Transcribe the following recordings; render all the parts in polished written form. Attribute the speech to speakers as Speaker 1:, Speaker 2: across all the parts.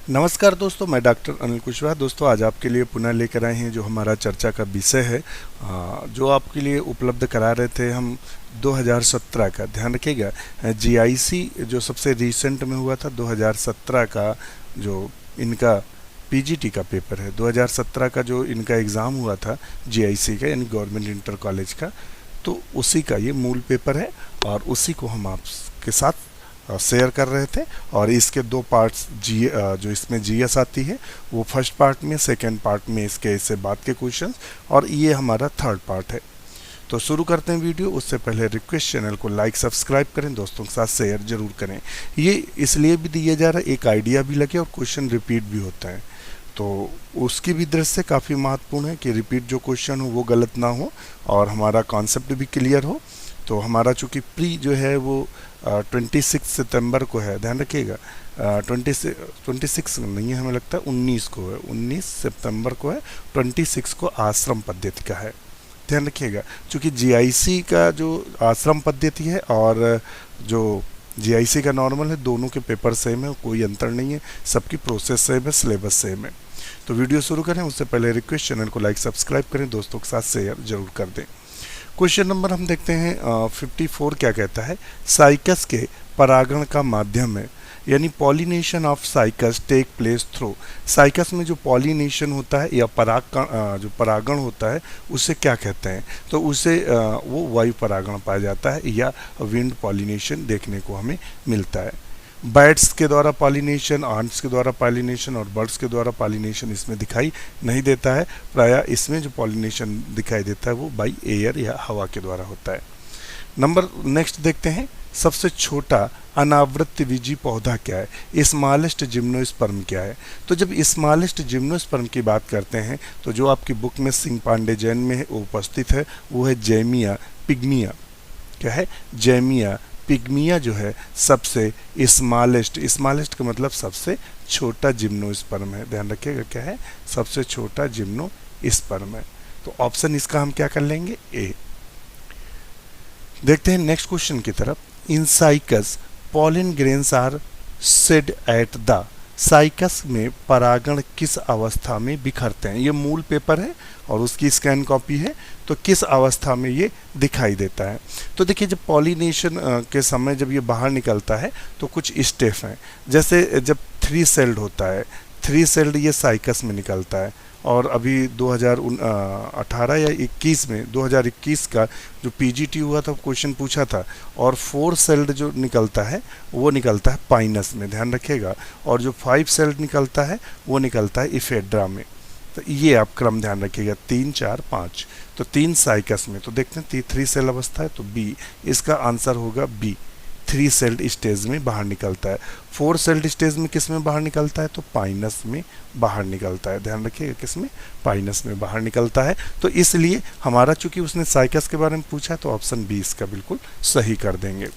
Speaker 1: नमस्कार दोस्तों, मैं डॉक्टर अनिल कुशवाहा। दोस्तों, आज आपके लिए पुनः लेकर आए हैं जो हमारा चर्चा का विषय है, जो आपके लिए उपलब्ध करा रहे थे हम 2017 का। ध्यान रखिएगा, जीआईसी जो सबसे रिसेंट में हुआ था 2017 का, जो इनका पीजीटी का पेपर है, 2017 का जो इनका एग्ज़ाम हुआ था जीआईसी का, यानी गवर्नमेंट इंटर कॉलेज का, तो उसी का ये मूल पेपर है और उसी को हम आपके साथ शेयर कर रहे थे। और इसके दो पार्ट्स जो इसमें जीएस आती है वो फर्स्ट पार्ट में, सेकंड पार्ट में इसके इससे बाद के क्वेश्चंस, और ये हमारा थर्ड पार्ट है। तो शुरू करते हैं वीडियो। उससे पहले रिक्वेस्ट, चैनल को लाइक सब्सक्राइब करें, दोस्तों के साथ शेयर जरूर करें। ये इसलिए भी दिया जा रहा है, एक आइडिया भी लगे और क्वेश्चन रिपीट भी होता है, तो उसकी भी दृष्टि से काफ़ी महत्वपूर्ण है कि रिपीट जो क्वेश्चन हो वो गलत ना हो और हमारा कॉन्सेप्ट भी क्लियर हो। तो हमारा चूँकि प्री जो है वो 26 सितंबर को है, ध्यान रखिएगा। 26 नहीं है, हमें लगता है 19 को है, 19 सितंबर को है। 26 को आश्रम पद्धति का है, ध्यान रखिएगा। चूँकि जीआईसी का जो आश्रम पद्धति है और जो जीआईसी का नॉर्मल है, दोनों के पेपर सेम है, कोई अंतर नहीं है, सबकी प्रोसेस सेम है, सिलेबस सेम है। तो वीडियो शुरू करें उससे पहले रिक्वेस्ट, चैनल को लाइक सब्सक्राइब करें, दोस्तों के साथ शेयर जरूर कर दें। क्वेश्चन नंबर हम देखते हैं 54 क्या कहता है। साइकस के परागण का माध्यम है, यानी pollination of cycas take place through. Cycas में जो पॉलिनेशन होता है या जो परागण होता है उसे क्या कहते हैं? तो उसे वो वायु परागण पाया जाता है या विंड पॉलिनेशन देखने को हमें मिलता है। बैट्स के द्वारा पॉलिनेशन, आंट्स के द्वारा पॉलिनेशन और बर्ड्स के द्वारा पॉलिनेशन इसमें दिखाई नहीं देता है। प्रायः इसमें जो पॉलिनेशन दिखाई देता है वो बाई एयर या हवा के द्वारा होता है। नंबर नेक्स्ट देखते हैं। सबसे छोटा अनावृतबीजी पौधा क्या है? स्मॉलेस्ट जिम्नोस्पर्म क्या है? तो जब स्मॉलेस्ट जिम्नोस्पर्म की बात करते हैं तो जो आपकी बुक में सिंह पांडे जैन में है वो उपस्थित है, वो है जैमिया पिग्मिया। क्या है? जैमिया पिग्मिया जो है सबसे स्मॉलेस्ट का मतलब सबसे छोटा जिम्नोस्पर्म है। ध्यान रखिएगा, क्या है? सबसे छोटा जिम्नोस्पर्म है। तो ऑप्शन इसका हम क्या कर लेंगे? ए। देखते हैं नेक्स्ट क्वेश्चन की तरफ। In cycas pollen grains are shed at the. Cycas में परागण किस अवस्था में बिखरते हैं? ये मूल पेपर है और उसकी स्कैन कॉपी है। तो किस अवस्था में ये दिखाई देता है? तो देखिए, जब पॉलिनेशन के समय जब ये बाहर निकलता है तो कुछ स्टेप हैं। जैसे जब 3 सेल्ड होता है, 3 सेल्ड ये साइकस में निकलता है। और अभी 2018 या 21 में 2021 का जो पीजीटी हुआ था, क्वेश्चन पूछा था, और 4 सेल्ड जो निकलता है वो निकलता है पाइनस में, ध्यान रखिएगा। और जो 5 सेल्ड निकलता है वो निकलता है इफेड्रा में। तो ये आप क्रम ध्यान रखिएगा, 3, 4, 5। तो 3 साइकस में, तो देखते हैं 3 सेल अवस्था है तो बी, इसका आंसर होगा बी। 3 सेल्ड स्टेज में बाहर निकलता है। 4 सेल्ड स्टेज में किस में बाहर निकलता है? तो पाइनस में बाहर निकलता है। ध्यान रखिएगा, किस में? पाइनस में बाहर निकलता है। तो इसलिए हमारा, चूंकि उसने साइकस के बारे में पूछा, तो ऑप्शन बी इसका बिल्कुल सही कर देंगे।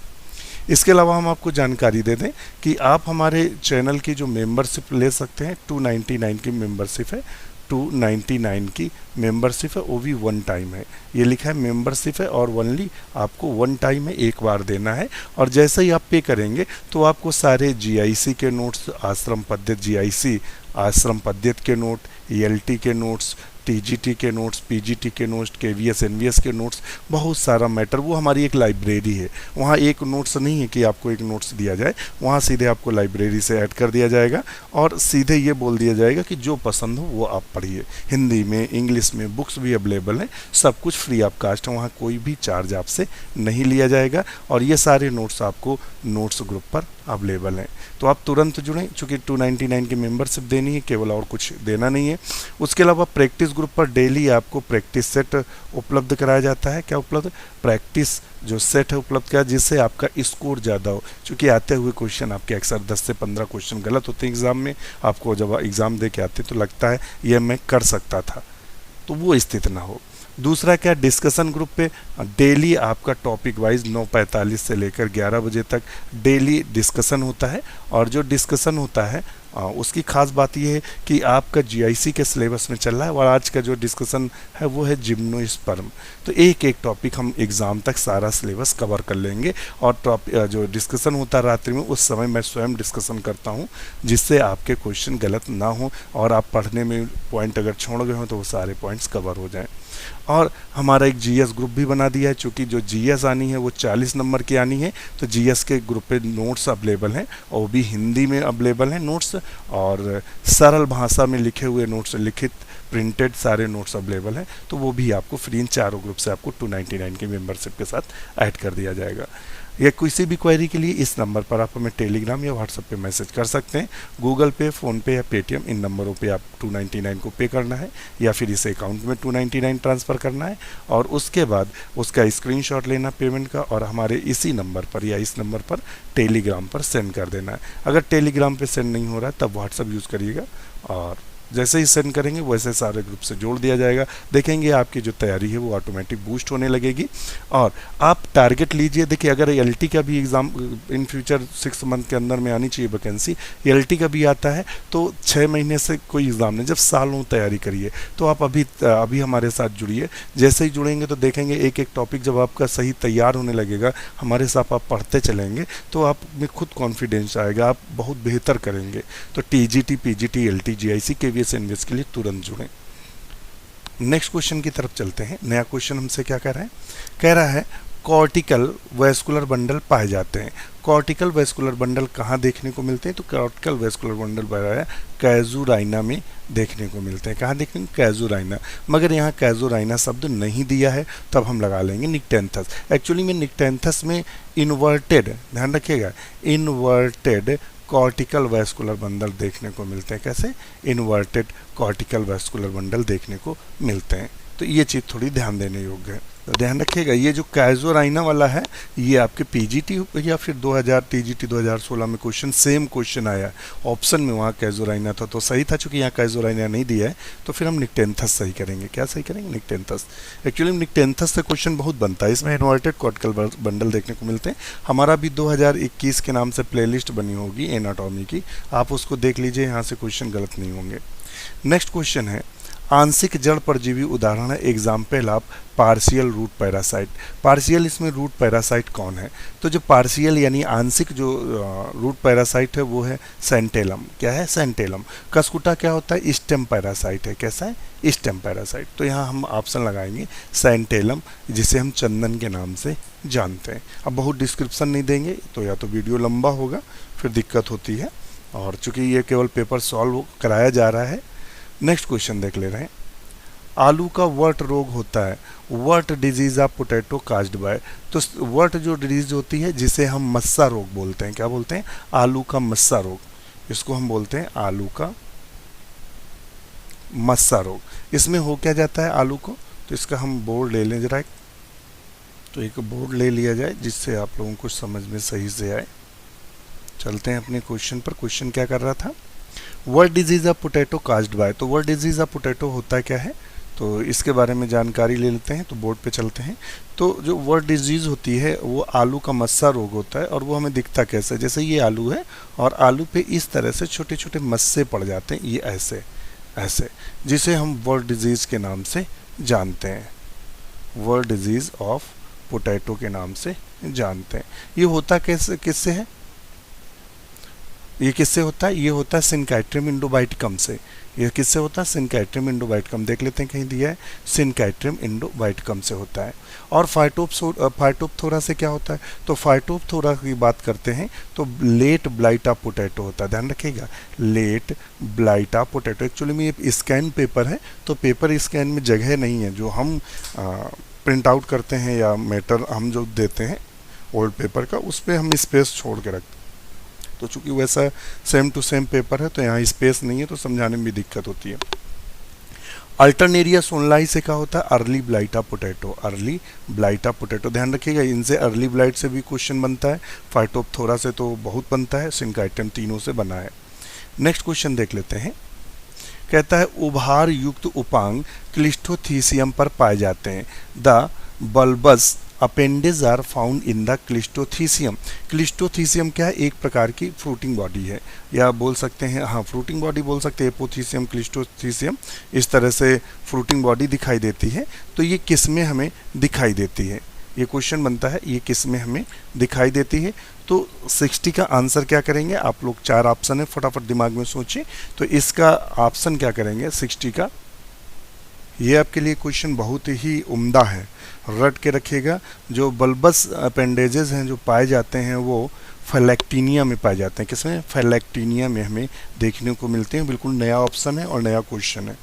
Speaker 1: इसके अलावा हम आपको जानकारी दे दें कि आप हमारे चैनल की जो मेंबरशिप ले सकते हैं, 299 की मेंबरशिप है। 299 की मेंबरशिप है, वो भी 1 टाइम है। ये लिखा है मेंबरशिप है और ओनली आपको 1 टाइम में एक बार देना है। और जैसे ही आप पे करेंगे तो आपको सारे जीआईसी के नोट्स, आश्रम पद्धति जीआईसी आश्रम पद्धति के नोट, ईएलटी के नोट्स, टीजीटी के नोट्स, पीजीटी के नोट्स, केवीएस एनवीएस के नोट्स, बहुत सारा मैटर, वो हमारी एक लाइब्रेरी है। वहाँ एक नोट्स नहीं है कि आपको एक नोट्स दिया जाए, वहाँ सीधे आपको लाइब्रेरी से ऐड कर दिया जाएगा और सीधे ये बोल दिया जाएगा कि जो पसंद हो वो आप पढ़िए। हिंदी में, इंग्लिश में बुक्स भी अवेलेबल हैं, सब कुछ फ्री ऑफ कास्ट है, वहाँ कोई भी चार्ज आपसे नहीं लिया जाएगा। और ये सारे नोट्स आपको नोट्स ग्रुप पर अवेलेबल हैं। तो आप तुरंत जुड़ें, चूँकि 299 की मेंबरशिप देनी है केवल, और कुछ देना नहीं है। उसके अलावा प्रैक्टिस ग्रुप पर डेली आपको प्रैक्टिस सेट उपलब्ध कराया जाता है। क्या उपलब्ध? प्रैक्टिस जो सेट है उपलब्ध किया, जिससे आपका स्कोर ज़्यादा हो। चूँकि आते हुए क्वेश्चन आपके अक्सर 10 से 15 क्वेश्चन गलत होते हैं एग्ज़ाम में। आपको जब एग्ज़ाम दे के आते तो लगता है ये मैं कर सकता था, तो वो स्थिति ना हो। दूसरा क्या? डिस्कशन ग्रुप पे डेली आपका टॉपिक वाइज 9:45 से लेकर 11 बजे तक डेली डिस्कशन होता है। और जो डिस्कशन होता है उसकी खास बात यह है कि आपका जीआईसी के सिलेबस में चल रहा है। और आज का जो डिस्कशन है वो है जिम्नोस्पर्म। तो एक एक टॉपिक हम एग्ज़ाम तक सारा सिलेबस कवर कर लेंगे। और जो डिस्कशन होता है रात्रि में, उस समय मैं स्वयं डिस्कशन करता हूँ, जिससे आपके क्वेश्चन गलत ना हो और आप पढ़ने में पॉइंट अगर छोड़ गए हो तो वो सारे पॉइंट्स कवर हो जाएं। और हमारा एक जीएस ग्रुप भी बना दिया है, चूँकि जो जीएस आनी है वो 40 नंबर की आनी है। तो जीएस के ग्रुप पे नोट्स अवेलेबल हैं, और वो भी हिंदी में अवेलेबल हैं नोट्स, और सरल भाषा में लिखे हुए नोट्स, लिखित प्रिंटेड सारे नोट्स अवेलेबल हैं। तो वो भी आपको फ्री इन चारों ग्रुप से आपको 299 की मेंबरशिप के साथ ऐड कर दिया जाएगा। या किसी भी क्वेरी के लिए इस नंबर पर आप हमें टेलीग्राम या व्हाट्सएप पे मैसेज कर सकते हैं। गूगल पे, फ़ोनपे या पेटीएम, इन नंबरों पे आप 299 को पे करना है, या फिर इस अकाउंट में 299 ट्रांसफ़र करना है, और उसके बाद उसका स्क्रीनशॉट लेना पेमेंट का, और हमारे इसी नंबर पर या इस नंबर पर टेलीग्राम पर सेंड कर देना है। अगर टेलीग्राम पर सेंड नहीं हो रहा है तब व्हाट्सएप यूज़ करिएगा, और जैसे ही सेंड करेंगे वैसे सारे ग्रुप से जोड़ दिया जाएगा। देखेंगे आपकी जो तैयारी है वो ऑटोमेटिक बूस्ट होने लगेगी। और आप टारगेट लीजिए, देखिए अगर एलटी का भी एग्ज़ाम इन फ्यूचर 6 मंथ के अंदर में आनी चाहिए वैकेंसी, एलटी का भी आता है, तो 6 महीने से कोई एग्ज़ाम नहीं, जब सालों तैयारी करिए। तो आप अभी हमारे साथ जुड़िए। जैसे ही जुड़ेंगे तो देखेंगे एक एक टॉपिक जब आपका सही तैयार होने लगेगा, हमारे साथ आप पढ़ते चलेंगे, तो आप में खुद कॉन्फिडेंस आएगा, आप बहुत बेहतर करेंगे। तो TGT, PGT, LT, GIC, KVS invest के लिए तुरंत जुड़ें। नेक्स्ट क्वेश्चन की तरफ चलते हैं। नया क्वेश्चन हमसे क्या कह रहा है? कह रहा है कॉर्टिकल वैस्कुलर बंडल पाए जाते हैं। कॉर्टिकल वैस्कुलर बंडल कहाँ देखने को मिलते हैं? तो कॉर्टिकल वैस्कुलर बंडल बताया कैजुराइना में देखने को मिलते हैं। कहाँ देखने? कैजुराइना। मगर यहाँ कैजुराइना शब्द नहीं दिया है, तब हम लगा लेंगे निक्टेंथस। एक्चुअली में निक्टेंथस में इन्वर्टेड, ध्यान रखिएगा, इन्वर्टेड कॉर्टिकल वैस्कुलर बंडल देखने को मिलते हैं। कैसे? इन्वर्टेड कॉर्टिकल वैस्कुलर बंडल देखने को मिलते हैं। तो ये चीज़ थोड़ी ध्यान देने योग्य है, तो ध्यान रखिएगा। ये जो कैजुराइना वाला है, ये आपके पीजीटी या फिर 2000 टीजीटी 2016 में क्वेश्चन, सेम क्वेश्चन आया ऑप्शन में, वहाँ कैजुराइना था तो सही था। चूँकि यहाँ कैजुराइना नहीं दिया है तो फिर हम निक्टेंथस सही करेंगे। क्या सही करेंगे? निक्टेंथस। एक्चुअली निक्टेंथस से क्वेश्चन बहुत बनता है। इसमें इन्वर्टेड कॉर्टिकल बंडल देखने को मिलते हैं। हमारा भी 2021 के नाम से प्लेलिस्ट बनी होगी एनाटॉमी की, आप उसको देख लीजिए, यहाँ से क्वेश्चन गलत नहीं होंगे। नेक्स्ट क्वेश्चन है आंशिक जड़ परजीवी उदाहरण है। Example of partial root parasite. Partial, इसमें रूट पैरासाइट कौन है? तो जो पार्शियल यानी आंशिक जो रूट पैरासाइट है वो है सेंटेलम। क्या है? सेंटेलम। कसकुटा क्या होता है? स्टेम पैरासाइट है। कैसा है? Stem parasite. तो यहाँ हम ऑप्शन लगाएंगे सेंटेलम, जिसे हम चंदन के नाम से जानते हैं। अब बहुत डिस्क्रिप्शन नहीं देंगे तो या तो वीडियो लंबा होगा, फिर दिक्कत होती है, और चूँकि ये केवल पेपर सॉल्व कराया जा रहा है। नेक्स्ट क्वेश्चन देख ले रहे हैं। आलू का वर्ट रोग होता है। Wart disease of potato caused by. तो वर्ट जो डिजीज होती है जिसे हम मस्सा रोग बोलते हैं। क्या बोलते हैं? आलू का मस्सा रोग। इसको हम बोलते हैं आलू का मस्सा रोग। इसमें हो क्या जाता है आलू को? तो इसका हम बोर्ड ले लें जरा, तो एक बोर्ड ले लिया जाए जिससे आप लोगों को समझ में सही से आए। चलते हैं अपने क्वेश्चन पर। क्वेश्चन क्या कर रहा था? Wart disease of potato caused by. तो वर्ट डिजीज ऑफ पोटैटो होता क्या है, तो इसके बारे में जानकारी ले लेते हैं। तो बोर्ड पे चलते हैं। तो जो वर्ट डिजीज़ होती है वो आलू का मस्सा रोग होता है, और वो हमें दिखता कैसे? जैसे ये आलू है और आलू पे इस तरह से छोटे छोटे मस्से पड़ जाते हैं, ये ऐसे ऐसे, जिसे हम वर्ट डिजीज़ के नाम से जानते हैं। वर्ट डिजीज़ ऑफ पोटैटो के नाम से जानते हैं। ये होता कैसे, किससे है? ये किससे होता है? ये होता है सिनकाइट्रियम इंडोबाइटिकम से। ये किससे होता है? सिनकाइट्रियम इंडोबाइटिकम। देख लेते हैं, कहीं दिया है, सिनकाइट्रियम इंडोबाइटिकम से होता है। और फाइटोप्थोरा से क्या होता है? तो फाइटोप्थोरा की बात करते हैं तो लेट ब्लाइट ऑफ पोटैटो होता है। ध्यान रखिएगा, late blight of potato. Actually में ये स्कैन पेपर है, तो पेपर स्कैन में जगह नहीं है। जो हम प्रिंट आउट करते हैं या मैटर हम जो देते हैं ओल्ड पेपर का, उस पर हम स्पेस छोड़ के रखते हैं। तो चूंकि वैसा सेम टू सेम पेपर है तो यहाँ स्पेस नहीं है, तो समझाने में भी दिक्कत होती है। अल्टरनेरिया सोनलाई से क्या होता है? Early blight of potato. Early blight of potato, ध्यान रखिएगा, इनसे अर्ली ब्लाइट से भी क्वेश्चन बनता है, फाइटोप्थोरा से तो बहुत बनता है, सिनकाइट्रियम तीनों से बना है। नेक्स्ट क्वेश्चन देख लेते हैं। कहता है उभार युक्त उपांग क्लिस्टोथीसियम पर पाए जाते हैं। The bulbous appendage are found in the cleistothecium. Cleistothecium क्या है? एक प्रकार की फ्रूटिंग बॉडी है, या बोल सकते हैं, हाँ फ्रूटिंग बॉडी बोल सकते हैं, एपोथीसियम क्लिस्टोथीसियम, इस तरह से फ्रूटिंग बॉडी दिखाई देती है। तो ये किस में हमें दिखाई देती है? ये क्वेश्चन बनता है, ये किस में हमें दिखाई देती है? तो 60 का आंसर क्या करेंगे? आप लोग 4 ऑप्शन है, फटाफट दिमाग में सोचिए। तो इसका ऑप्शन क्या करेंगे 60 का? ये आपके लिए क्वेश्चन बहुत ही उम्दा है, रट के रखिएगा। जो बल्बस अपेंडेजेस हैं जो पाए जाते हैं वो फैलेक्टीनिया में पाए जाते हैं। किसमें? फैलेक्टीनिया में हमें देखने को मिलते हैं। बिल्कुल नया ऑप्शन है और नया क्वेश्चन है।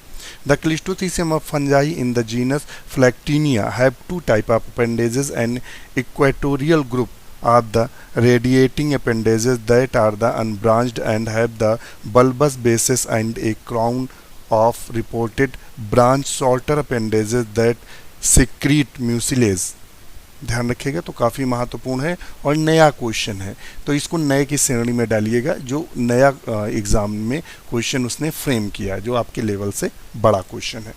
Speaker 1: The cleistothecium of fungi in the genus Phyllactinia have 2 type of appendages and equatorial group are the radiating appendages that are the unbranched and have the bulbous bases and a crown of reported branch shorter appendages that secrete mucilage। ध्यान रखिएगा, तो काफ़ी महत्वपूर्ण है और नया question है, तो इसको नए की श्रेणी में डालिएगा। जो नया एग्ज़ाम में क्वेश्चन उसने फ्रेम किया है, जो आपके लेवल से बड़ा क्वेश्चन है।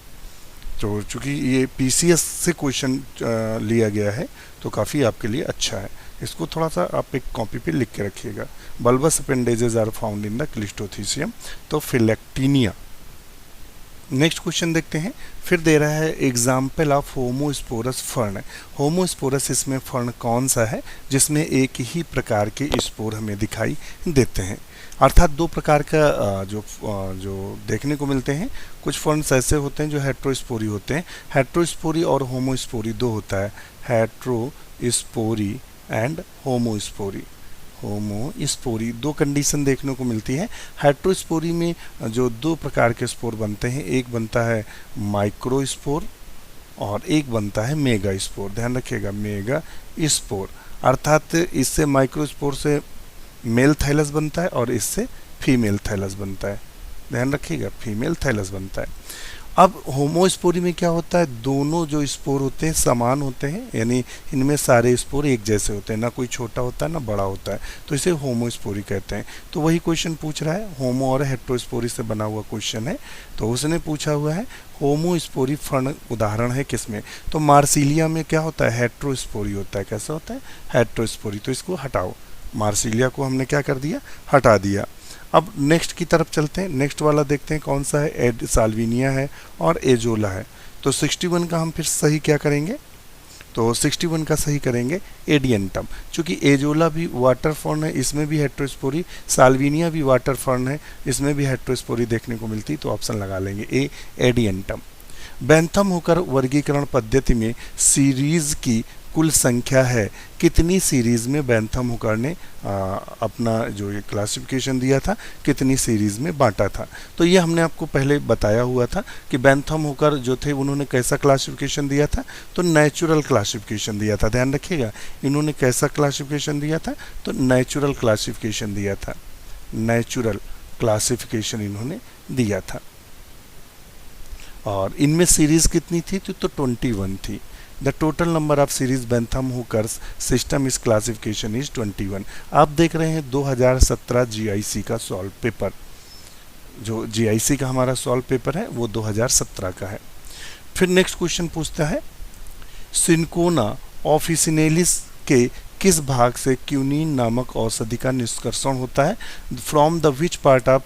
Speaker 1: तो चूँकि ये पीसीएस से क्वेश्चन लिया गया है तो काफ़ी आपके लिए अच्छा है। इसको थोड़ा सा आप एक कॉपी पे लिख के रखिएगा। Bulbous appendages are found in the cleistothecium, तो फिलेक्टीनिया। नेक्स्ट क्वेश्चन देखते हैं। फिर दे रहा है example of homosporous fern. Homosporous इसमें फर्न कौन सा है जिसमें एक ही प्रकार के स्पोर हमें दिखाई देते हैं? अर्थात 2 प्रकार का जो देखने को मिलते हैं। कुछ फर्न्स ऐसे होते हैं जो हेट्रोस्पोरी होते हैं। हेट्रोस्पोरी और होमोस्पोरी 2 होता है, heterospory and homospory. Homospory 2 condition देखने को मिलती है। हेट्रोस्पोरी में जो 2 प्रकार के स्पोर बनते हैं, एक बनता है माइक्रोस्पोर और एक बनता है मेगा स्पोर। ध्यान रखिएगा, मेगा स्पोर। अर्थात इससे माइक्रोस्पोर से मेल थाइलस बनता है और इससे फीमेल थाइलस बनता है। ध्यान रखिएगा, फीमेल थाइलस बनता है। अब होमोस्पोरी में क्या होता है? दोनों जो स्पोर होते हैं समान होते हैं, यानी इनमें सारे स्पोर एक जैसे होते हैं, ना कोई छोटा होता है ना बड़ा होता है, तो इसे होमोस्पोरी कहते हैं। तो वही क्वेश्चन पूछ रहा है, होमो और हेट्रोस्पोरी से बना हुआ क्वेश्चन है। तो उसने पूछा हुआ है होमोस्पोरी फर्न उदाहरण है किसमें? तो मार्सिलिया में क्या होता है? हेट्रोस्पोरी होता है। कैसा होता है? हेट्रोस्पोरी। तो इसको हटाओ, मार्सिलिया को हमने क्या कर दिया? हटा दिया। अब नेक्स्ट की तरफ चलते हैं। नेक्स्ट वाला देखते हैं कौन सा है। एड साल्विनिया है और एजोला है। तो 61 का हम फिर सही क्या करेंगे? तो 61 का सही करेंगे एडियंटम। चूँकि एजोला भी वाटर फर्न है, इसमें भी हेट्रोस्पोरी, साल्विनिया भी वाटर फर्न है, इसमें भी हेट्रोस्पोरी देखने को मिलती, तो ऑप्शन लगा लेंगे ए, एडियंटम। बेंथम हुकर वर्गीकरण पद्धति में सीरीज की कुल संख्या है। कितनी सीरीज में बेंथम हुकर ने अपना जो ये क्लासिफिकेशन दिया था, कितनी सीरीज में बांटा था? तो ये हमने आपको पहले बताया हुआ था कि बेंथम हुकर जो थे उन्होंने कैसा क्लासिफिकेशन दिया था? तो नेचुरल क्लासिफिकेशन दिया था। ध्यान रखिएगा, इन्होंने कैसा क्लासिफिकेशन दिया था? तो नेचुरल क्लासिफिकेशन दिया था। नेचुरल क्लासिफिकेशन इन्होंने दिया था। और इनमें सीरीज कितनी थी? तो 21 थी। The total number of series Bentham hookers system इस क्लासिफिकेशन इज 21। आप देख रहे हैं 2017 जीआईसी का सॉल्व पेपर। जो जीआईसी का हमारा सॉल्व पेपर है वो 2017 का है। फिर नेक्स्ट क्वेश्चन पूछता है सिंकोना ऑफिसिनेलिस के किस भाग से क्यूनिन नामक औषधि का निष्कर्षण होता है? From the which part of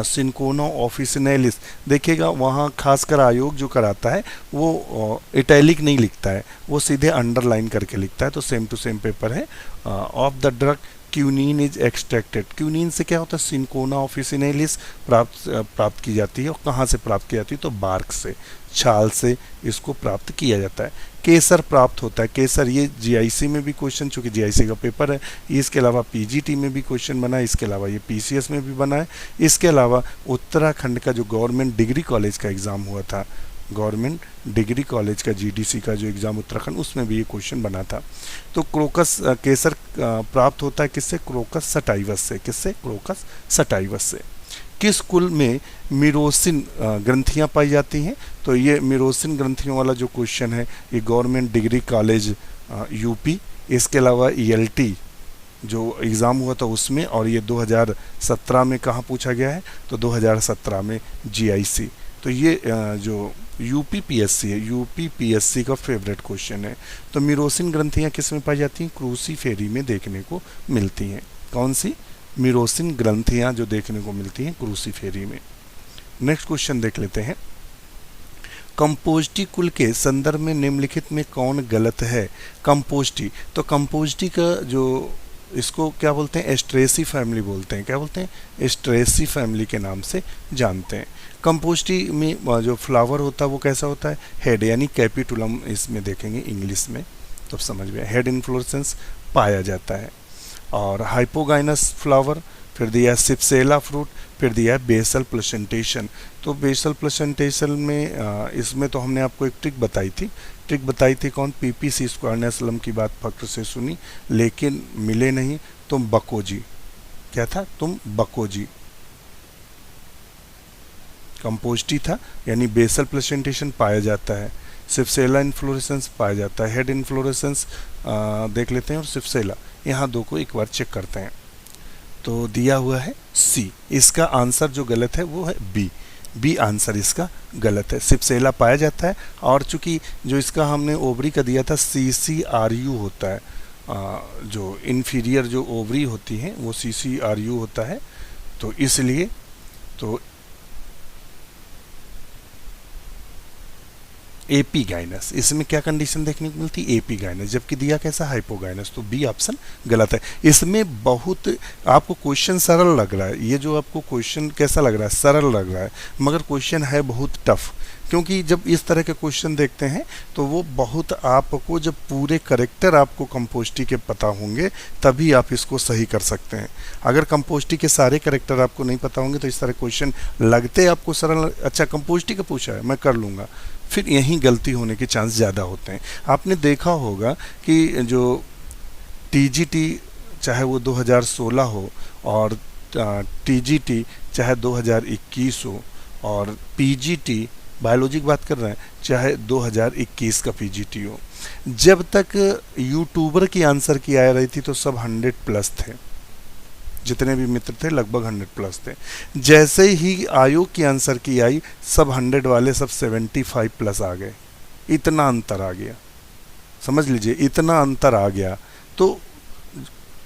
Speaker 1: cinchona officinalis. देखिएगा वहाँ खासकर आयोग जो कराता है वो इटैलिक नहीं लिखता है, वो सीधे अंडरलाइन करके लिखता है। तो सेम टू सेम पेपर है। Of the drug quinine is extracted. Quinine से क्या होता है? सिंकोना ऑफिसिनेलिस प्राप्त की जाती है। और कहाँ से प्राप्त की जाती है? तो बार्क से, छाल से इसको प्राप्त किया जाता है। केसर प्राप्त होता है। केसर ये जीआईसी में भी क्वेश्चन, चूँकि जीआईसी का पेपर है, इसके अलावा पीजीटी में भी क्वेश्चन बना है, इसके अलावा ये पीसीएस में भी बना है। इसके अलावा उत्तराखंड का जो गवर्नमेंट डिग्री कॉलेज का एग्ज़ाम हुआ था, गवर्नमेंट डिग्री कॉलेज का जीडीसी का जो एग्ज़ाम उत्तराखंड, उसमें भी ये क्वेश्चन बना था। तो क्रोकस केसर प्राप्त होता है किससे? क्रोकस सटाइवस से। किससे? क्रोकस सटाइवस से। किस कुल में मिरोसिन ग्रंथियाँ पाई जाती हैं? तो ये मिरोसिन ग्रंथियों वाला जो क्वेश्चन है ये गवर्नमेंट डिग्री कॉलेज यूपी, इसके अलावा ईएलटी जो एग्ज़ाम हुआ था उसमें, और ये 2017 में कहाँ पूछा गया है? तो 2017 में जीआईसी। तो ये जो यूपीपीएससी है, यूपीपीएससी का फेवरेट क्वेश्चन है। तो मिरोसिन ग्रंथियां किस में पाई जाती हैं? क्रूसीफेरी में देखने को मिलती हैं। कौन सी? मिरोसिन ग्रंथियां जो देखने को मिलती हैं क्रूसीफेरी में। नेक्स्ट क्वेश्चन देख लेते हैं। कंपोस्टी कुल के संदर्भ में निम्नलिखित में कौन गलत है? कंपोस्टी, तो कंपोस्टी का जो इसको क्या बोलते हैं? एस्ट्रेसी फैमिली बोलते हैं। क्या बोलते हैं? एस्ट्रेसी फैमिली के नाम से जानते हैं। कंपोस्टी में जो फ्लावर होता है वो कैसा होता है? हेड यानी कैपिटुलम इसमें देखेंगे इंग्लिश में तो समझ में, हेड इन्फ्लोरेसेंस पाया जाता है। और हाइपोगाइनस फ्लावर, फिर दिया सिप्सेला फ्रूट, फिर दिया है बेसल प्लेसेंटेशन। तो बेसल प्लेसेंटेशन में इसमें तो हमने आपको एक ट्रिक बताई थी कौन? पीपीसी स्क्वायर असलम की बात फक्र से सुनी लेकिन मिले नहीं, तुम बकोजी। क्या था? तुम बकोजी। कंपोस्टी था यानी बेसल प्लेसेंटेशन पाया जाता है, सिप्सेला इन्फ्लोरेसेंस पाया जाता है, हेड इन्फ्लोरेसेंस देख लेते हैं और सिप्सेला, यहाँ दो को एक बार चेक करते हैं। तो दिया हुआ है सी, इसका आंसर जो गलत है वो है बी आंसर इसका गलत है। सिप्सेला पाया जाता है और चूंकि जो इसका हमने ओवरी का दिया था CCRU होता है, जो इन्फीरियर जो ओवरी होती है वो CCRU होता है, तो इसलिए तो एपीगाइनस, इसमें क्या कंडीशन देखने को मिलती? एपीगाइनस, जबकि दिया कैसा? हाइपोगाइनस। तो बी ऑप्शन गलत है। इसमें बहुत आपको क्वेश्चन सरल लग रहा है, ये जो आपको क्वेश्चन कैसा लग रहा है? सरल लग रहा है, मगर क्वेश्चन है बहुत टफ। क्योंकि जब इस तरह के क्वेश्चन देखते हैं तो वो बहुत आपको, जब पूरे करेक्टर आपको कंपोस्टी के पता होंगे तभी आप इसको सही कर सकते हैं। अगर कंपोस्टी के सारे करेक्टर आपको नहीं पता होंगे तो इस तरह क्वेश्चन लगते आपको सरल, अच्छा कंपोस्टी का पूछा है मैं कर लूँगा, फिर यहीं गलती होने के चांस ज़्यादा होते हैं। आपने देखा होगा कि जो टीजीटी चाहे वो 2016 हो और टीजीटी चाहे 2021 हो और पीजीटी बायोलॉजी की बात कर रहे हैं चाहे 2021 का पीजीटी हो, जब तक यूट्यूबर की आंसर की आ रही थी तो सब 100+ थे, जितने भी मित्र थे लगभग 100+ थे। जैसे ही आयोग की आंसर की आई सब 100 वाले सब 75+ आ गए। इतना अंतर आ गया, समझ लीजिए इतना अंतर आ गया। तो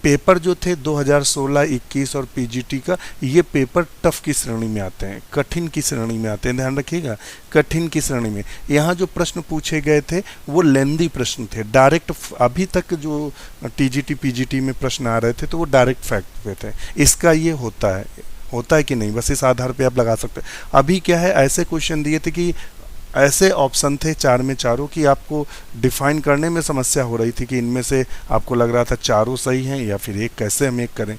Speaker 1: पेपर जो थे 2016, 21 और पीजीटी का, ये पेपर टफ की श्रेणी में आते हैं, कठिन की श्रेणी में आते हैं, ध्यान रखिएगा कठिन की श्रेणी में। यहाँ जो प्रश्न पूछे गए थे वो लेंदी प्रश्न थे, डायरेक्ट। अभी तक जो टीजीटी पीजीटी में प्रश्न आ रहे थे तो वो डायरेक्ट फैक्ट पे थे। इसका ये होता है कि नहीं, बस इस आधार पे आप लगा सकते हैं। अभी क्या है, ऐसे क्वेश्चन दिए थे कि ऐसे ऑप्शन थे चार में चारों की आपको डिफाइन करने में समस्या हो रही थी कि इनमें से आपको लग रहा था चारों सही हैं या फिर एक, कैसे हम एक करें।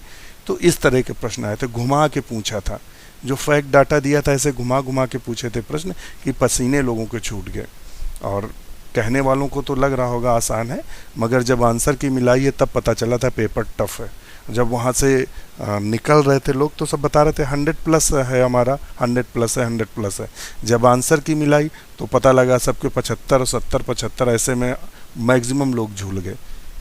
Speaker 1: तो इस तरह के प्रश्न आए थे, घुमा के पूछा था। जो फैक्ट डाटा दिया था ऐसे घुमा घुमा के पूछे थे प्रश्न कि पसीने लोगों के छूट गए। और कहने वालों को तो लग रहा होगा आसान है, मगर जब आंसर की मिलाई है तब पता चला था पेपर टफ है। जब वहाँ से निकल रहे थे लोग तो सब बता रहे थे 100+ है हमारा, 100+ है, 100+ है। जब आंसर की मिलाई तो पता लगा सबके 75 और 70 75, ऐसे में मैक्सिमम लोग झूल गए।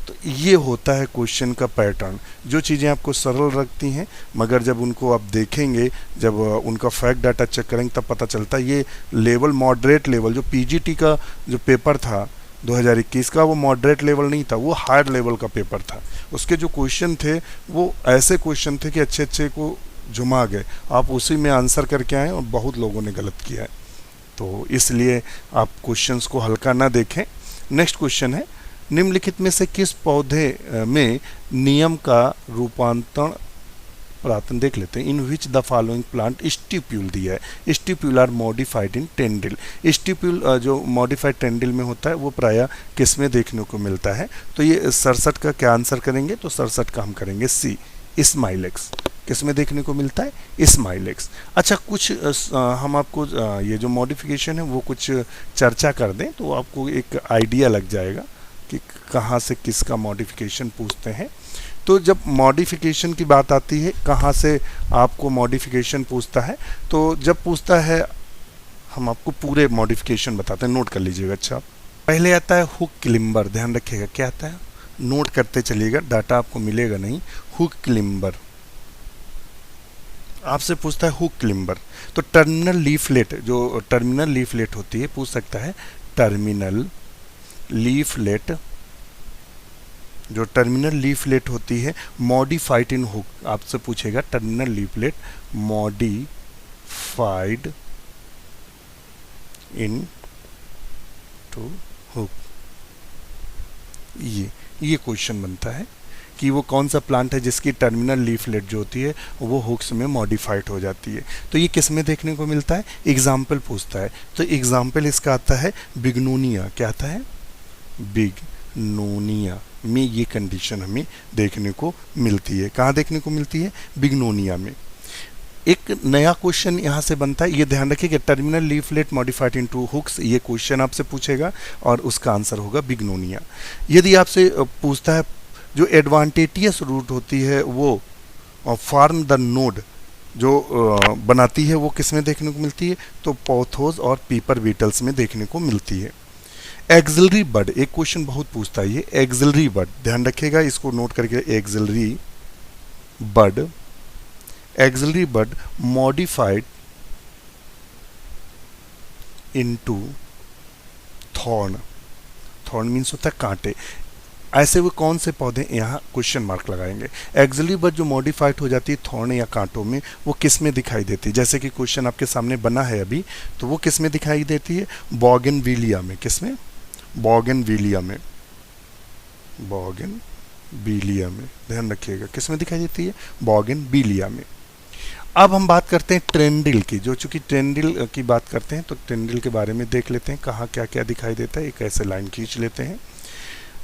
Speaker 1: तो ये होता है क्वेश्चन का पैटर्न, जो चीज़ें आपको सरल रखती हैं मगर जब उनको आप देखेंगे, जब उनका फैक्ट डाटा चेक करेंगे तब पता चलता है ये लेवल मॉडरेट लेवल। जो पीजीटी का जो पेपर था 2021 का, वो मॉडरेट लेवल नहीं था, वो हायर लेवल का पेपर था। उसके जो क्वेश्चन थे वो ऐसे क्वेश्चन थे कि अच्छे अच्छे को झुमा गए, आप उसी में आंसर करके आए और बहुत लोगों ने गलत किया है। तो इसलिए आप क्वेश्चंस को हल्का ना देखें। नेक्स्ट क्वेश्चन है, निम्नलिखित में से किस पौधे में नियम का रूपांतरण प्राप्त, देख लेते हैं। In which the following plant stipule दिया है, stipule are modified in tendril. Stipule जो मॉडिफाइड टेंडिल में होता है वो प्रायः किस में देखने को मिलता है? तो ये 67 का क्या आंसर करेंगे? तो 67 का हम करेंगे सी, स्माइलेक्स। किस में देखने को मिलता है? स्माइलेक्स। अच्छा, कुछ हम आपको ये जो मॉडिफिकेशन है वो कुछ चर्चा कर दें तो आपको एक आइडिया लग जाएगा कि कहाँ से किसका मॉडिफिकेशन पूछते हैं। तो जब मॉडिफिकेशन की बात आती है, कहाँ से आपको मॉडिफिकेशन पूछता है, तो जब पूछता है हम आपको पूरे मॉडिफिकेशन बताते हैं, नोट कर लीजिएगा। अच्छा, पहले आता है हुक क्लिम्बर, ध्यान रखिएगा क्या आता है, नोट करते चलिएगा, डाटा आपको मिलेगा नहीं। हुक क्लिम्बर, आपसे पूछता है हुक क्लिम्बर, तो टर्मिनल लीफलेट, जो टर्मिनल लीफलेट होती है, पूछ सकता है टर्मिनल लीफलेट, जो टर्मिनल लीफलेट होती है मॉडिफाइड इन हुक, आपसे पूछेगा terminal leaflet modified into hook. ये क्वेश्चन बनता है कि वो कौन सा प्लांट है जिसकी टर्मिनल लीफलेट जो होती है वो हुक्स में मॉडिफाइड हो जाती है। तो ये किस में देखने को मिलता है, एग्जाम्पल पूछता है, तो एग्जाम्पल इसका आता है बिग्नोनिया, क्या आता है, बिग्नोनिया में ये कंडीशन हमें देखने को मिलती है। कहाँ देखने को मिलती है, बिग्नोनिया में। एक नया क्वेश्चन यहाँ से बनता है, ये ध्यान रखिए, terminal leaflet modified into hooks, ये क्वेश्चन आपसे पूछेगा और उसका आंसर होगा बिग्नोनिया। यदि आपसे पूछता है जो एडवांटेटियस रूट होती है वो फॉर्म द नोड जो बनाती है वो किस में देखने को मिलती है, तो पोथोस और पीपर बीटल्स में देखने को मिलती है। एक्सिलरी बड, एक क्वेश्चन बहुत पूछता है ये, एक्सिलरी बड, ध्यान रखिएगा इसको नोट करके, axillary bud, axillary bud modified into thorn, thorn means होता है कांटे, ऐसे वो कौन से पौधे, यहाँ क्वेश्चन मार्क लगाएंगे। एक्सिलरी बड जो मॉडिफाइड हो जाती है थॉर्न या कांटों में, वो किस में दिखाई देती है, जैसे कि क्वेश्चन आपके सामने बना है अभी, तो वो किस में दिखाई देती है, बोगनविलिया में, किस में, बोगनविलिया में, बोगनविलिया में, ध्यान रखिएगा किस में दिखाई देती है, बोगनविलिया में। अब हम बात करते हैं ट्रेंडिल की, जो चूंकि ट्रेंडिल की बात करते हैं तो ट्रेंडिल के बारे में देख लेते हैं, कहाँ क्या क्या दिखाई देता है, एक ऐसे लाइन खींच लेते हैं।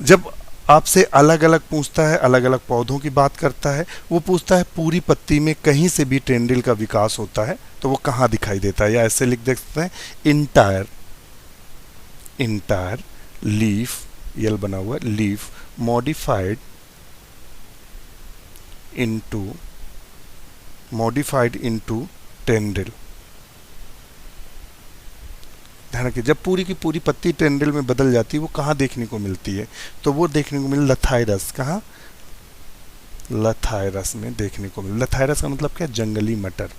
Speaker 1: जब आपसे अलग अलग पूछता है, अलग अलग पौधों की बात करता है, वो पूछता है पूरी पत्ती में कहीं से भी ट्रेंडिल का विकास होता है तो वो कहाँ दिखाई देता है, या ऐसे लिख देते हैं इंटायर, इंटायर लीफ, यल बना हुआ लीफ मॉडिफाइड इनटू टेंड्रिल। ध्यान रखिए जब पूरी की पूरी पत्ती टेंड्रिल में बदल जाती है वो कहाँ देखने को मिलती है, तो वो देखने को मिले लथाइरस, कहाँ, लथाइरस में देखने को मिले। लथाइरस का मतलब क्या, जंगली मटर।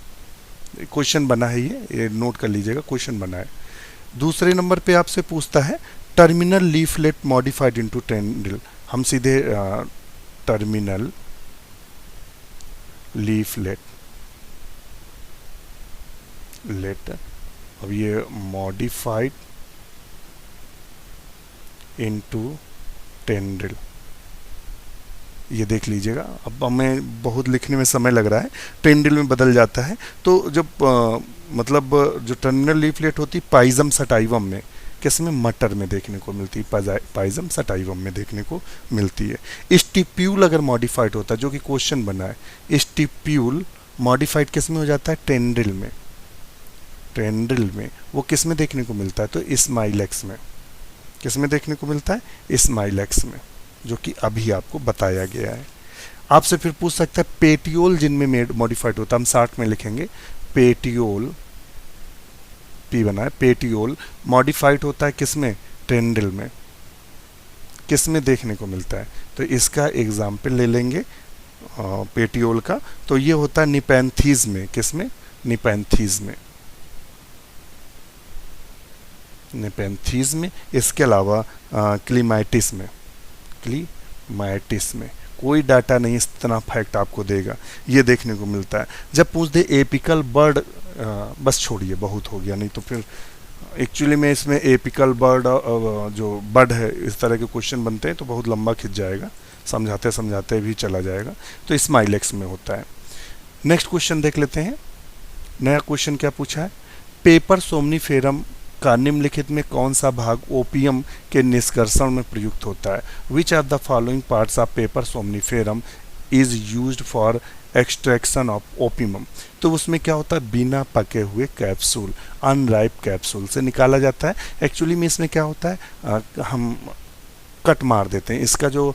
Speaker 1: क्वेश्चन बना है ये नोट कर लीजिएगा, क्वेश्चन बना है। दूसरे नंबर पे आपसे पूछता है terminal leaflet modified into tendril, हम सीधे टर्मिनल लीफलेट अब ये मॉडिफाइड इनटू टेंड्रिल, ये देख लीजिएगा। अब हमें बहुत लिखने में समय लग रहा है, टेंड्रिल में बदल जाता है, तो जब मतलब जो टर्मिनल लीफलेट होती है पाइजम सटाइवम में, किस में, मटर में देखने को मिलती है, पाइजम सटाइवम में देखने को मिलती है। स्टिप्यूल अगर मॉडिफाइड होता है, जो कि क्वेश्चन बना है, स्टिप्यूल मॉडिफाइड किस में हो जाता है, टेंड्रिल में, टेंड्रिल में, वो किस में देखने को मिलता है, तो स्माइलेक्स में, किस में देखने को मिलता है, स्माइलेक्स में, जो कि अभी आपको बताया गया है। आपसे फिर पूछ सकता है पेटियोल जिनमें मॉडिफाइड होता है, हम 60 में लिखेंगे, पेटियोल, पी बना है, पेटियोल मॉडिफाइड होता है किस में, टेंड्रिल में, किस में देखने को मिलता है, तो इसका एग्जाम्पल ले लेंगे पेटियोल का, तो ये होता है निपैंथीज में, किस में, निपैंथीज में, नेपेंथीज में। इसके अलावा क्लीमाइटिस में, क्लीमाइटिस में कोई डाटा नहीं इतना फैक्ट आपको देगा, ये देखने को मिलता है। जब पूछ दे एपिकल बर्ड, बस छोड़िए बहुत हो गया, नहीं तो फिर एक्चुअली में इसमें एपिकल बर्ड जो बर्ड है इस तरह के क्वेश्चन बनते हैं तो बहुत लंबा खिंच जाएगा, समझाते समझाते भी चला जाएगा, तो स्माइलेक्स में होता है। नेक्स्ट क्वेश्चन देख लेते हैं, नया क्वेश्चन क्या पूछा है, पेपर सोमनीफेरम का निम्नलिखित में कौन सा भाग ओपियम के निष्कर्षण में प्रयुक्त होता है, which of the following parts of paper somniferum is used for extraction of opium. तो उसमें क्या होता है, बिना पके हुए कैप्सूल, अनराइप कैप्सूल से निकाला जाता है। एक्चुअली में इसमें क्या होता है, हम कट मार देते हैं, इसका जो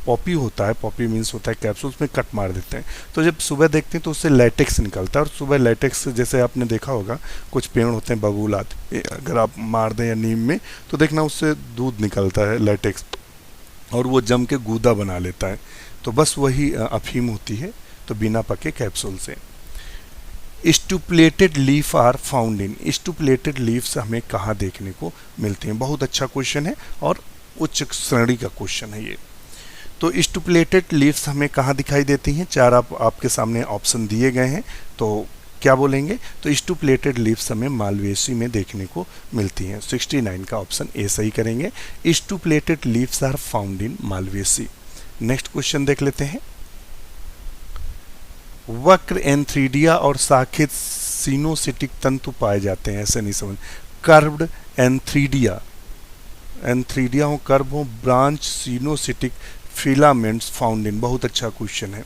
Speaker 1: पॉपी होता है, पॉपी मीन्स होता है कैप्सूल, में कट मार देते हैं, तो जब सुबह देखते हैं तो उससे लैटेक्स निकलता है, और सुबह लैटेक्स जैसे आपने देखा होगा कुछ पेड़ होते हैं बबूलात, अगर आप मार दें या नीम में तो देखना उससे दूध निकलता है लैटेक्स, और वो जम के गूदा बना लेता है, तो बस वही अफीम होती है, तो बिना पके कैप्सूल से। Stipulated leaf are found in, stipulated leaves हमें कहाँ देखने को मिलती हैं। बहुत अच्छा क्वेश्चन है और उच्च श्रेणी का क्वेश्चन है ये। तो स्टुपलेटेड लीव्स हमें कहाँ दिखाई देती हैं, चार आपके सामने ऑप्शन दिए गए हैं, तो क्या बोलेंगे, तो स्टुपलेटेड लीव्स हमें मालवेसी में देखने को मिलती हैं। 69 का ऑप्शन ए सही करेंगे, stipulated leaves are found in Malvaceae. Next question देख लेते हैं। वक्र एंथ्रीडिया और शाखित सिनोसिटिक तंतु पाए जाते हैं, ऐसे नहीं समझ। कर्व्ड एंथ्रीडिया, एंथ्रीडिया हो, कर्व हो, ब्रांच सिनोसिटिक फिलामेंट्स फाउंड इन, बहुत अच्छा क्वेश्चन है,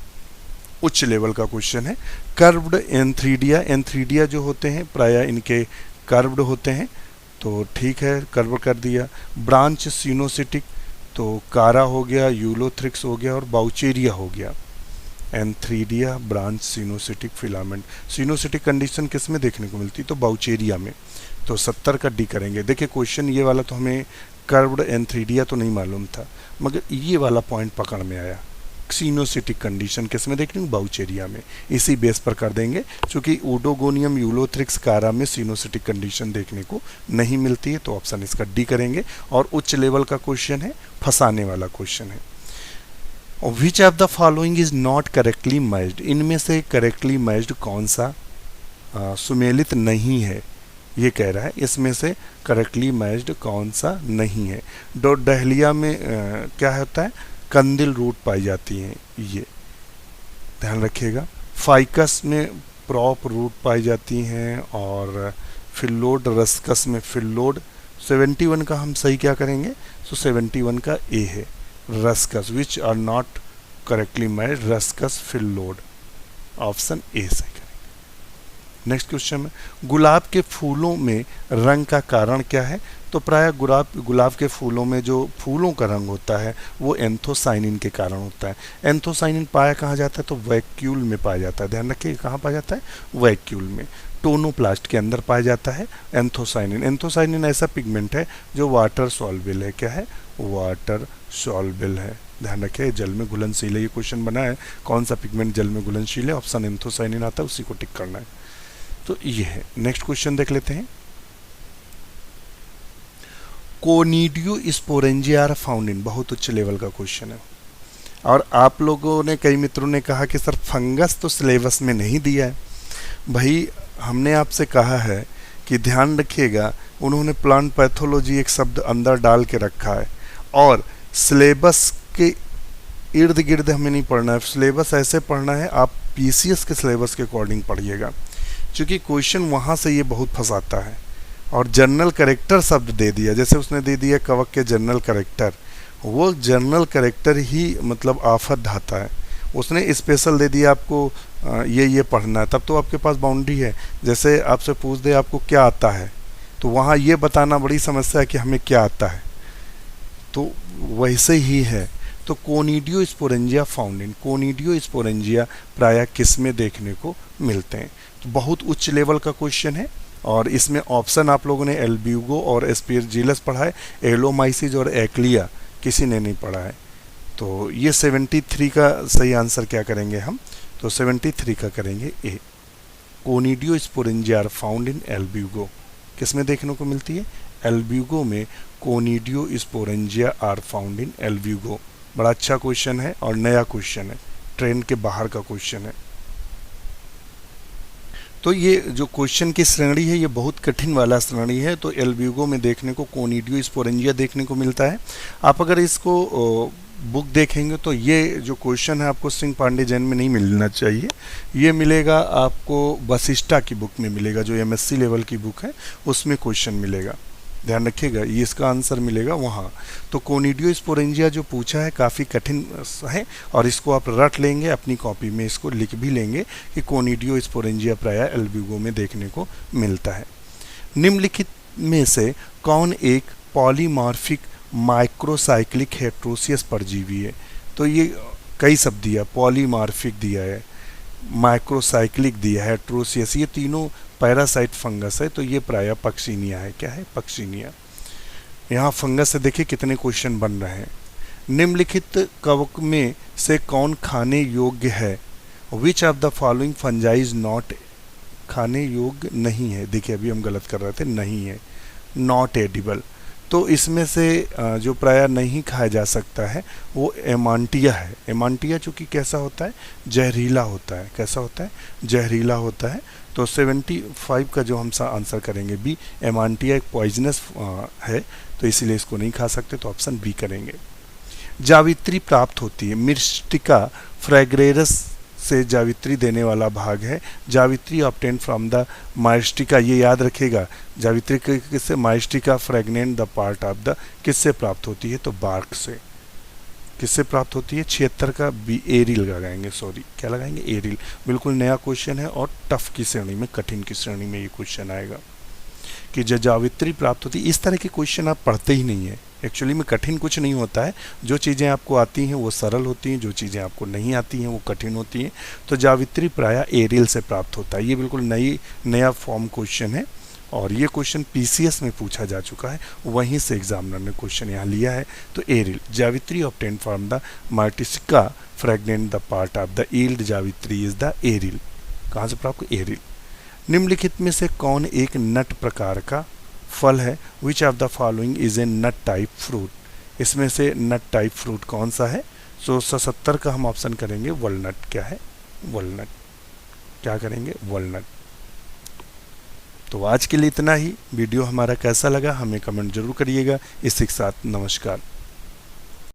Speaker 1: उच्च लेवल का क्वेश्चन है। कर्व्ड एंथ्रीडिया, एंथ्रीडिया जो होते हैं प्राय इनके कर्व्ड होते हैं, तो ठीक है कर्व कर दिया। ब्रांच सिनोसिटिक, तो कारा हो गया, यूलोथ्रिक्स हो गया और बाउचेरिया हो गया। एंथ्रीडिया, ब्रांच सिनोसिटिक फिलामेंट, सिनोसिटिक कंडीशन किस में देखने को मिलती, तो बाउचेरिया में, तो 70 का डी करेंगे। देखिए क्वेश्चन ये वाला तो हमें कर्व्ड एंथ्रीडिया तो नहीं मालूम था, मगर ये वाला पॉइंट पकड़ में आया, सिनोसिटिक कंडीशन किस में देखनी, बाउचेरिया में, इसी बेस पर कर देंगे। क्योंकि ओडोगोनियम यूलोथ्रिक्स कारा में सिनोसिटिक कंडीशन देखने को नहीं मिलती है, तो ऑप्शन इसका डी करेंगे। और उच्च लेवल का क्वेश्चन है, फंसाने वाला क्वेश्चन है। Which of the following is not correctly matched, इनमें से करेक्टली मैच्ड कौन सा सुमेलित नहीं है, ये कह रहा है, इसमें से करेक्टली मैच्ड कौन सा नहीं है। डहलिया में क्या होता है, कंदिल रूट पाई जाती हैं, ये ध्यान रखिएगा। फाइकस में प्रॉप रूट पाई जाती हैं, और फिल्लोड रस्कस में फिल्लोड। 71 का हम सही क्या करेंगे, तो 71 का ए है, ruscus, which are not correctly matched, ruscus phyllode, option A सही करेंगे। नेक्स्ट क्वेश्चन में, गुलाब के फूलों में रंग का कारण क्या है, तो प्राय गुलाब के फूलों में जो फूलों का रंग होता है वो एंथोसाइनिन के कारण होता है। एंथोसाइनिन पाया कहाँ जाता है, तो वैक्यूल में पाया जाता है, ध्यान रखिए कहाँ पाया जाता है, वैक्यूल में, टोनोप्लास्ट के अंदर पाया जाता है एंथोसाइनिन। एंथोसाइनिन ऐसा पिगमेंट है जो वाटर सॉल्युबल है, क्या है, वाटर सॉल्युबल है, ध्यान रखिए, जल में घुलनशील है। ये क्वेश्चन बना है, कौन सा पिगमेंट जल में घुलनशील है, ऑप्शन एंथोसाइनिन आता है, उसी को टिक करना है, तो ये है। नेक्स्ट क्वेश्चन देख लेते हैं। कोनिडियो स्पोरेंजिया आर फाउंड इन, बहुत उच्च लेवल का क्वेश्चन है। और आप लोगों ने, कई मित्रों ने कहा कि सर फंगस तो सिलेबस में नहीं दिया है। भाई हमने आपसे कहा है कि ध्यान रखिएगा, उन्होंने प्लांट पैथोलॉजी एक शब्द अंदर डाल के रखा है, और सिलेबस के इर्द गिर्द हमें नहीं पढ़ना है, सिलेबस ऐसे पढ़ना है, आप पीसीएस के सिलेबस के अकॉर्डिंग पढ़िएगा, क्योंकि क्वेश्चन वहाँ से ये बहुत फंसाता है। और जनरल करेक्टर शब्द दे दिया, जैसे उसने दे दिया कवक के जनरल करेक्टर, वो जनरल करेक्टर ही मतलब आफत ढाता है। उसने स्पेशल दे दिया आपको ये पढ़ना है, तब तो आपके पास बाउंड्री है। जैसे आपसे पूछ दे आपको क्या आता है, तो वहाँ ये बताना बड़ी समस्या है कि हमें क्या आता है, तो वैसे ही है। तो कोनिडियो स्पोरेंजिया फाउंड इन, कोनिडियो स्पोरेंजिया प्रायः किस में देखने को मिलते हैं, तो बहुत उच्च लेवल का क्वेश्चन है। और इसमें ऑप्शन आप लोगों ने एल्ब्यूगो और एस्पेरजिलस पढ़ा है, एलोमाइसिस और एक्लिया किसी ने नहीं पढ़ा है। तो ये 73 का सही आंसर क्या करेंगे हम, तो 73 का करेंगे A, conidiosporangia are found in Albugo, किस में देखने को मिलती है, एल्ब्यूगो में conidiosporangia are found in Albugo. बड़ा अच्छा क्वेश्चन है और नया क्वेश्चन है, ट्रेंड के बाहर का क्वेश्चन है। तो ये जो क्वेश्चन की श्रेणी है ये बहुत कठिन वाला श्रेणी है। तो एल्ब्यूगो में देखने को कोनिडियो स्पोरेंजिया देखने को मिलता है। आप अगर इसको बुक देखेंगे तो ये जो क्वेश्चन है आपको सिंह पांडे जैन में नहीं मिलना चाहिए, ये मिलेगा आपको वशिष्ठा की बुक में मिलेगा, जो एमएससी लेवल की बुक है उसमें क्वेश्चन मिलेगा, ध्यान रखिएगा, ये इसका आंसर मिलेगा वहाँ। तो कोनिडियो स्पोरेंजिया जो पूछा है काफ़ी कठिन है, और इसको आप रट लेंगे अपनी कॉपी में, इसको लिख भी लेंगे कि कोनिडियो स्पोरेंजिया प्रायः एल्ब्यूगो में देखने को मिलता है। निम्नलिखित में से कौन एक पॉलीमॉर्फिक माइक्रोसाइक्लिक हेट्रोसियस परजीवी है, तो ये कई शब्द दिया, पॉलीमॉर्फिक दिया है, माइक्रोसाइक्लिक दिया है, हेट्रोसियस, ये तीनों पैरासाइट फंगस है। तो ये प्रायः पक्सीनिया है, क्या है, पक्सीनिया। यहाँ फंगस से देखिए कितने क्वेश्चन बन रहे हैं। निम्नलिखित कवक में से कौन खाने योग्य है, which of the following fungi is not खाने योग्य नहीं है। देखिए अभी हम गलत कर रहे थे, नहीं है, नॉट एडिबल। तो इसमें से जो प्राय नहीं खाया जा सकता है वो एमांटिया है। एमांटिया चूँकि कैसा होता है, जहरीला होता है। कैसा होता है, जहरीला होता है। तो 75 का जो हम आंसर करेंगे बी, एमांटिया एक पॉइजनस है, तो इसीलिए इसको नहीं खा सकते, तो ऑप्शन बी करेंगे। जावित्री प्राप्त होती है, मिर्स्टिका फ्रैग्रेरस से जावित्री देने वाला भाग है। जावित्री ऑब्टेन फ्रॉम द माइस्टिका, ये याद रखेगा, जावित्री किससे, Myristica fragrans the part of the, किससे प्राप्त होती है, तो बार्क से। किससे प्राप्त होती है, 76 का बी, एरिल लगाएंगे, सॉरी क्या लगाएंगे, एरिल। बिल्कुल नया क्वेश्चन है और टफ की श्रेणी में, कठिन की श्रेणी में ये क्वेश्चन आएगा कि जो जावित्री प्राप्त होती है। इस तरह के क्वेश्चन आप पढ़ते ही नहीं है। एक्चुअली में कठिन कुछ नहीं होता है, जो चीज़ें आपको आती हैं वो सरल होती हैं, जो चीज़ें आपको नहीं आती हैं वो कठिन होती हैं। तो जावित्री प्रायः एरिल से प्राप्त होता है। ये बिल्कुल नया फॉर्म क्वेश्चन है और ये क्वेश्चन पीसीएस में पूछा जा चुका है, वहीं से एग्जामिनर ने क्वेश्चन यहाँ लिया है। तो एरिल, जावित्री obtain from the Myristica fragrans the part of the yield जावित्री इज द एरिल। कहाँ से प्राप्त, एरिल। निम्नलिखित में से कौन एक नट प्रकार का फल है, which of the following is a nut type fruit. इसमें से नट टाइप फ्रूट कौन सा है, सो 77 का हम ऑप्शन करेंगे वॉलनट। क्या है, वॉलनट। क्या करेंगे, वॉलनट। तो आज के लिए इतना ही। वीडियो हमारा कैसा लगा हमें कमेंट जरूर करिएगा। इसी के साथ नमस्कार।